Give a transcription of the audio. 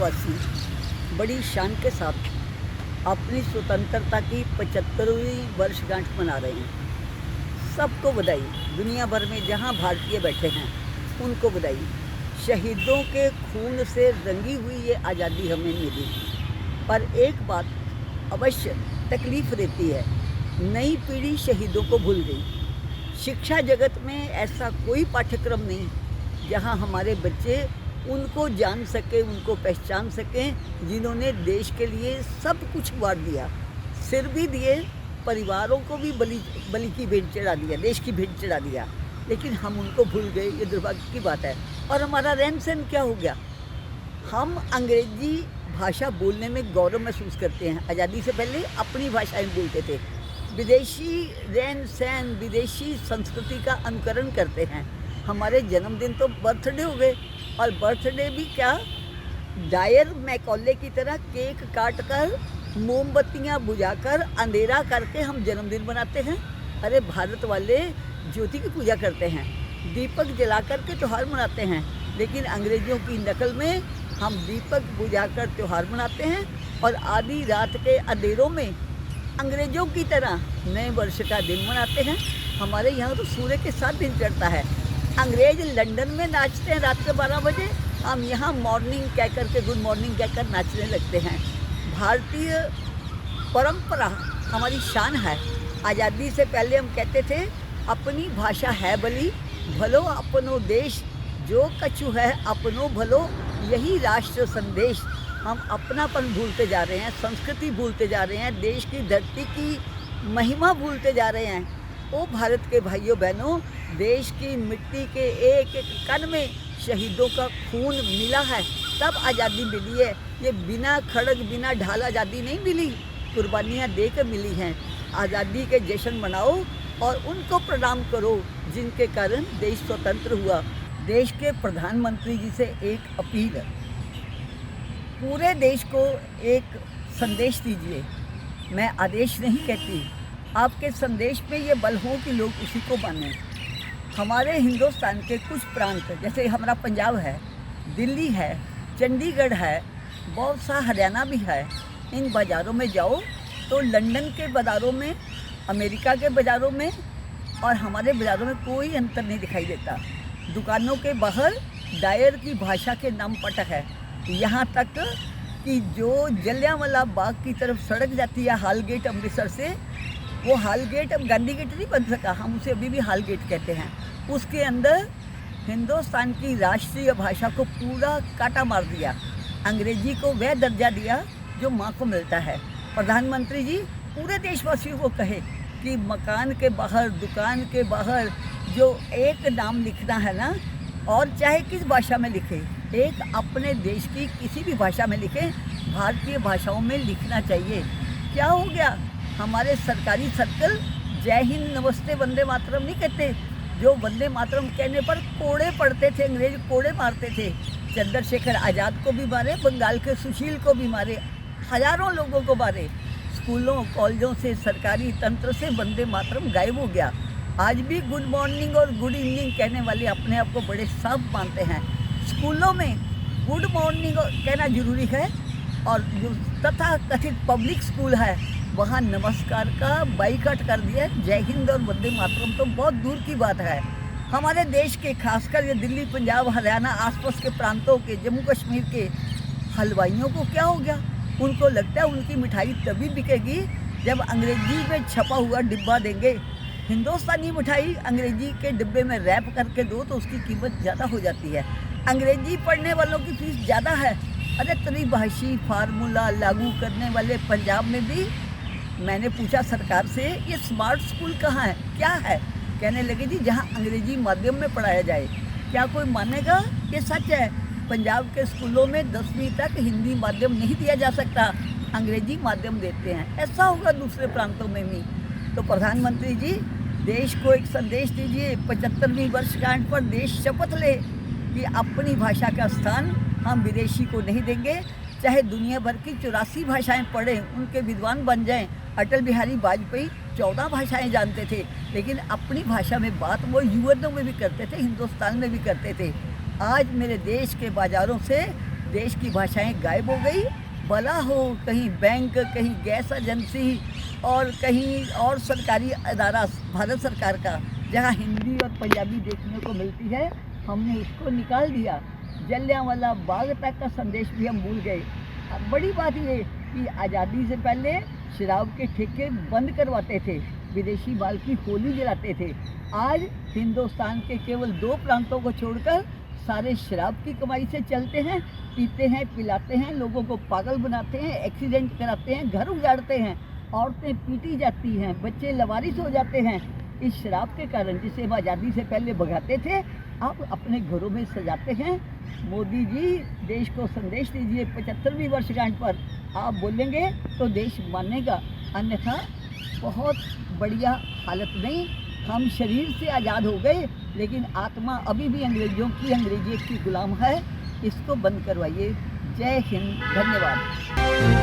भारतवासी बड़ी शान के साथ अपनी स्वतंत्रता की 75वीं वर्षगांठ मना रहे हैं। सबको बधाई। दुनिया भर में जहां भारतीय बैठे हैं उनको बधाई। शहीदों के खून से रंगी हुई ये आज़ादी हमें मिली, पर एक बात अवश्य तकलीफ देती है, नई पीढ़ी शहीदों को भूल गई। शिक्षा जगत में ऐसा कोई पाठ्यक्रम नहीं जहां हमारे बच्चे उनको जान सके, उनको पहचान सकें जिन्होंने देश के लिए सब कुछ वार दिया, सिर भी दिए, परिवारों को भी बलि की भेंट चढ़ा दिया, देश की भेंट चढ़ा दिया, लेकिन हम उनको भूल गए। ये दुर्भाग्य की बात है। और हमारा रहन सहन क्या हो गया? हम अंग्रेजी भाषा बोलने में गौरव महसूस करते हैं। आज़ादी से पहले अपनी भाषाएं बोलते थे। विदेशी रहन सहन, विदेशी संस्कृति का अनुकरण करते हैं। हमारे जन्मदिन तो बर्थडे हो गए, और बर्थडे भी क्या, डायर मैकॉले की तरह केक काट कर, मोमबत्तियाँ बुझाकर, अंधेरा करके हम जन्मदिन मनाते हैं। अरे भारत वाले ज्योति की पूजा करते हैं, दीपक जलाकर के त्यौहार मनाते हैं, लेकिन अंग्रेज़ों की नकल में हम दीपक बुझाकर त्यौहार मनाते हैं और आधी रात के अंधेरों में अंग्रेज़ों की तरह नए वर्ष का दिन मनाते हैं। हमारे यहाँ तो सूर्य के साथ दिन चढ़ता है। अंग्रेज लंदन में नाचते हैं रात के 12 बजे, हम यहाँ मॉर्निंग कह कर के, गुड मॉर्निंग कहकर नाचने लगते हैं। भारतीय परंपरा हमारी शान है। आज़ादी से पहले हम कहते थे अपनी भाषा है बली, भलो अपनो देश, जो कछु है अपनो भलो, यही राष्ट्र संदेश। हम अपनापन भूलते जा रहे हैं, संस्कृति भूलते जा रहे हैं, देश की धरती की महिमा भूलते जा रहे हैं। ओ भारत के भाइयों बहनों, देश की मिट्टी के एक एक कण में शहीदों का खून मिला है, तब आज़ादी मिली है। ये बिना खड़ग, बिना ढाल आज़ादी नहीं मिली, कुर्बानियाँ दे कर मिली हैं। आज़ादी के जश्न मनाओ और उनको प्रणाम करो जिनके कारण देश स्वतंत्र हुआ। देश के प्रधानमंत्री जी से एक अपील है, पूरे देश को एक संदेश दीजिए। मैं आदेश नहीं कहती, आपके संदेश में ये बल हो कि लोग उसी को मानें। हमारे हिंदुस्तान के कुछ प्रांत, जैसे हमारा पंजाब है, दिल्ली है, चंडीगढ़ है, बहुत सा हरियाणा भी है, इन बाज़ारों में जाओ तो लंदन के बाज़ारों में, अमेरिका के बाज़ारों में और हमारे बाज़ारों में कोई अंतर नहीं दिखाई देता। दुकानों के बाहर डायर की भाषा के नाम पटक है। यहाँ तक कि जो जलियांवाला बाग की तरफ सड़क जाती है हाल गेट अमृतसर से, वो हाल गेट अब गांधी गेट नहीं बन सका, हम उसे अभी भी हाल गेट कहते हैं। उसके अंदर हिंदुस्तान की राष्ट्रीय भाषा को पूरा काटा मार दिया, अंग्रेजी को वह दर्जा दिया जो माँ को मिलता है। प्रधानमंत्री जी पूरे देशवासियों को कहे कि मकान के बाहर, दुकान के बाहर जो एक नाम लिखना है ना, और चाहे किस भाषा में लिखे, एक अपने देश की किसी भी भाषा में लिखे, भारतीय भाषाओं में लिखना चाहिए। क्या हो गया? हमारे सरकारी सर्कल जय हिंद, नमस्ते, वंदे मातरम नहीं कहते। जो वंदे मातरम कहने पर कोड़े पड़ते थे, अंग्रेज कोड़े मारते थे। चंद्रशेखर आज़ाद को भी मारे, बंगाल के सुशील को भी मारे, हजारों लोगों को मारे। स्कूलों कॉलेजों से, सरकारी तंत्र से वंदे मातरम गायब हो गया। आज भी गुड मॉर्निंग और गुड इवनिंग कहने वाले अपने आप को बड़े साफ मानते हैं। स्कूलों में गुड मॉर्निंग कहना जरूरी है, और जो तथा कथित पब्लिक स्कूल है वहाँ नमस्कार का बाइकाट कर दिया। जय हिंद और वंदे मातरम तो बहुत दूर की बात है। हमारे देश के, खासकर ये दिल्ली, पंजाब, हरियाणा, आसपास के प्रांतों के, जम्मू कश्मीर के हलवाइयों को क्या हो गया? उनको लगता है उनकी मिठाई तभी बिकेगी जब अंग्रेजी में छपा हुआ डिब्बा देंगे। हिंदुस्तानी मिठाई अंग्रेजी के डिब्बे में रैप करके दो तो उसकी कीमत ज़्यादा हो जाती है। अंग्रेजी पढ़ने वालों की फीस ज़्यादा है। अरे त्रिभाषी फार्मूला लागू करने वाले पंजाब में भी मैंने पूछा सरकार से, ये स्मार्ट स्कूल कहाँ है, क्या है? कहने लगे जी जहाँ अंग्रेजी माध्यम में पढ़ाया जाए। क्या कोई मानेगा? ये सच है। पंजाब के स्कूलों में 10वीं तक हिंदी माध्यम नहीं दिया जा सकता, अंग्रेजी माध्यम देते हैं। ऐसा होगा दूसरे प्रांतों में भी। तो प्रधानमंत्री जी देश को एक संदेश दीजिए, 75वीं वर्षगांठ पर देश शपथ ले कि अपनी भाषा का स्थान हम विदेशी को नहीं देंगे। चाहे दुनिया भर की 84 भाषाएं पढ़ें, उनके विद्वान बन जाएं। अटल बिहारी वाजपेयी 14 भाषाएं जानते थे, लेकिन अपनी भाषा में बात वो यूएनओ में भी करते थे, हिंदुस्तान में भी करते थे। आज मेरे देश के बाज़ारों से देश की भाषाएं गायब हो गई। भला हो कहीं बैंक, कहीं गैस एजेंसी और कहीं और सरकारी अदारा भारत सरकार का, जहां हिंदी और पंजाबी देखने को मिलती है, हमने उसको निकाल दिया। जलियांवाला बाग तक का संदेश भी हम भूल गए। अब बड़ी बात ये कि आज़ादी से पहले शराब के ठेके बंद करवाते थे, विदेशी माल की होली जलाते थे। आज हिंदुस्तान के केवल 2 प्रांतों को छोड़कर सारे शराब की कमाई से चलते हैं, पीते हैं, पिलाते हैं, लोगों को पागल बनाते हैं, एक्सीडेंट कराते हैं, घर उजाड़ते हैं, औरतें पीटी जाती हैं, बच्चे लवारिस हो जाते हैं। इस शराब के कारण, जिसे हम आज़ादी से पहले भगाते थे, अब अपने घरों में सजाते हैं। मोदी जी, देश को संदेश दीजिए 75वीं वर्षगांठ पर। आप बोलेंगे तो देश मानेगा, अन्यथा बहुत बढ़िया हालत नहीं। हम शरीर से आज़ाद हो गए, लेकिन आत्मा अभी भी अंग्रेजों की, अंग्रेजियत की गुलाम है। इसको बंद करवाइए। जय हिंद, धन्यवाद।